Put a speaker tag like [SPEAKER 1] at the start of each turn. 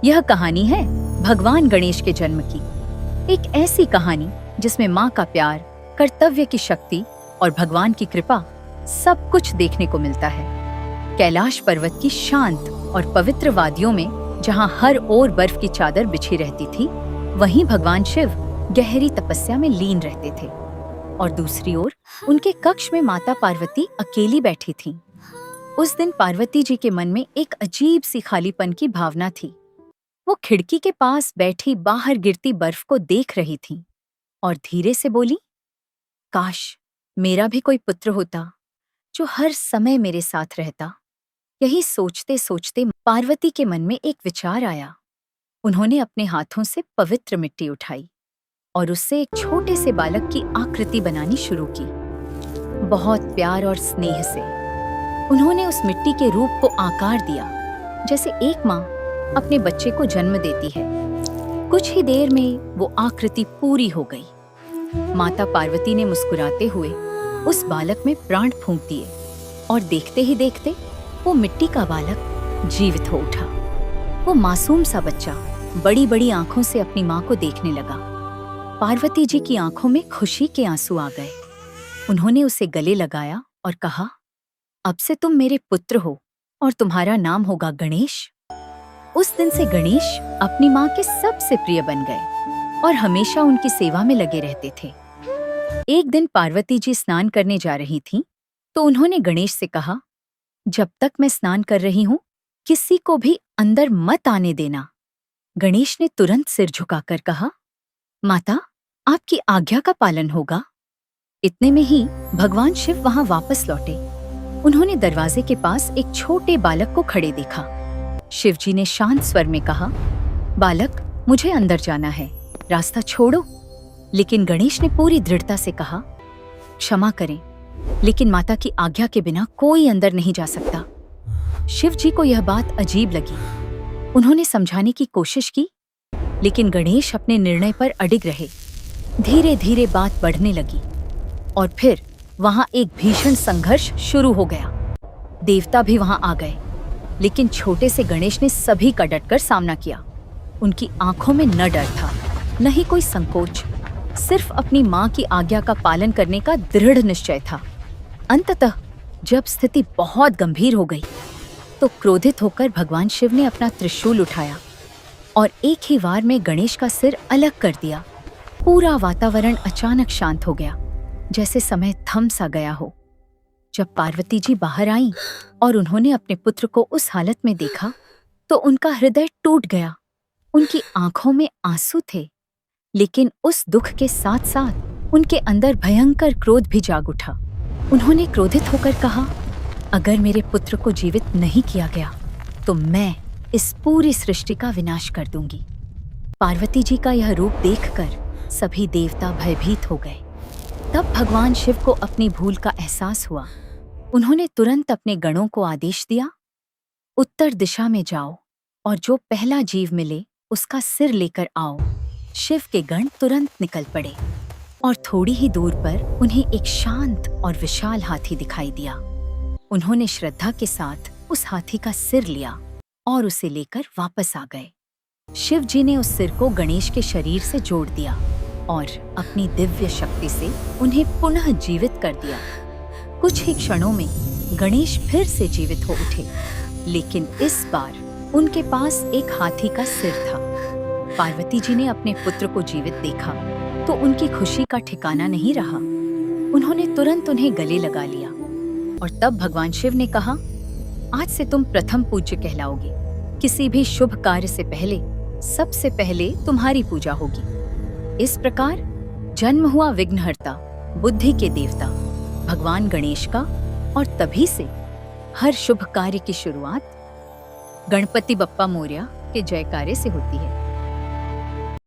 [SPEAKER 1] यह कहानी है भगवान गणेश के जन्म की। एक ऐसी कहानी जिसमें माँ का प्यार, कर्तव्य की शक्ति और भगवान की कृपा सब कुछ देखने को मिलता है। कैलाश पर्वत की शांत और पवित्र वादियों में जहाँ हर ओर बर्फ की चादर बिछी रहती थी, वहीं भगवान शिव गहरी तपस्या में लीन रहते थे और दूसरी ओर उनके कक्ष में माता पार्वती अकेली बैठी थीं। उस दिन पार्वती जी के मन में एक अजीब सी खालीपन की भावना थी। वो खिड़की के पास बैठी बाहर गिरती बर्फ को देख रही थीं और धीरे से बोली, काश मेरा भी कोई पुत्र होता जो हर समय मेरे साथ रहता। यही सोचते सोचते पार्वती के मन में एक विचार आया। उन्होंने अपने हाथों से पवित्र मिट्टी उठाई और उससे एक छोटे से बालक की आकृति बनानी शुरू की। बहुत प्यार और स्नेह से उन्होंने उस मिट्टी के रूप को आकार दिया, जैसे एक माँ अपने बच्चे को जन्म देती है। कुछ ही देर में वो आकृति पूरी हो गई। माता पार्वती ने मुस्कुराते हुए उस बालक में प्राण फूंक दिए और देखते ही देखते वो मिट्टी का बालक जीवित हो उठा। वो मासूम सा बच्चा बड़ी बड़ी आंखों से अपनी माँ को देखने लगा। पार्वती जी की आंखों में खुशी के आंसू आ गए। उन्होंने उसे गले लगाया और कहा, अब से तुम मेरे पुत्र हो और तुम्हारा नाम होगा गणेश। उस दिन से गणेश अपनी माँ के सबसे प्रिय बन गए और हमेशा उनकी सेवा में लगे रहते थे। एक दिन पार्वती जी स्नान करने जा रही थीं, तो उन्होंने गणेश से कहा, जब तक मैं स्नान कर रही हूँ किसी को भी अंदर मत आने देना। गणेश ने तुरंत सिर झुकाकर कहा, माता आपकी आज्ञा का पालन होगा। इतने में ही भगवान शिव वहां वापस लौटे। उन्होंने दरवाजे के पास एक छोटे बालक को खड़े देखा। शिवजी ने शांत स्वर में कहा, बालक मुझे अंदर जाना है, रास्ता छोड़ो। लेकिन गणेश ने पूरी दृढ़ता से कहा, क्षमा करें, लेकिन माता की आज्ञा के बिना कोई अंदर नहीं जा सकता। शिवजी को यह बात अजीब लगी। उन्होंने समझाने की कोशिश की, लेकिन गणेश अपने निर्णय पर अडिग रहे। धीरे धीरे बात बढ़ने लगी और फिर वहां एक भीषण संघर्ष शुरू हो गया। देवता भी वहां आ गए, लेकिन छोटे से गणेश ने सभी का डटकर सामना किया। उनकी आंखों में न डर था, न ही कोई संकोच, सिर्फ अपनी मां की आज्ञा का पालन करने का दृढ़ निश्चय था। अंततः जब स्थिति बहुत गंभीर हो गई, तो क्रोधित होकर भगवान शिव ने अपना त्रिशूल उठाया और एक ही वार में गणेश का सिर अलग कर दिया। पूरा वातावरण अचानक शांत हो गया, जैसे समय थम सा गया हो। जब पार्वती जी बाहर आईं और उन्होंने अपने पुत्र को उस हालत में देखा, तो उनका हृदय टूट गया। उनकी आंखों में आंसू थे, लेकिन उस दुख के साथ साथ उनके अंदर भयंकर क्रोध भी जाग उठा। उन्होंने क्रोधित होकर कहा, अगर मेरे पुत्र को जीवित नहीं किया गया तो मैं इस पूरी सृष्टि का विनाश कर दूंगी। पार्वती जी का यह रूप देखकर सभी देवता भयभीत हो गए। तब भगवान शिव को अपनी भूल का एहसास हुआ। उन्होंने तुरंत अपने गणों को आदेश दिया, उत्तर दिशा में जाओ और जो पहला जीव मिले उसका सिर लेकर आओ। शिव के गण तुरंत निकल पड़े और थोड़ी ही दूर पर उन्हें एक शांत और विशाल हाथी दिखाई दिया। उन्होंने श्रद्धा के साथ उस हाथी का सिर लिया और उसे लेकर वापस आ गए। शिव जी ने उस सिर को गणेश के शरीर से जोड़ दिया और अपनी दिव्य शक्ति से उन्हें पुनः जीवित कर दिया। कुछ ही क्षणों में गणेश फिर से जीवित हो उठे, लेकिन इस बार उनके पास एक हाथी का सिर था। पार्वती जी ने अपने पुत्र को जीवित देखा तो उनकी खुशी का ठिकाना नहीं रहा। उन्होंने तुरंत उन्हें गले लगा लिया और तब भगवान शिव ने कहा, आज से तुम प्रथम पूज्य कहलाओगे। किसी भी शुभ कार्य से पहले सबसे पहले तुम्हारी पूजा होगी। इस प्रकार जन्म हुआ विघ्नहर्ता, बुद्धि के देवता भगवान गणेश का, और तभी से हर शुभ कार्य की शुरुआत गणपति बप्पा मोरया के जयकारे से होती है।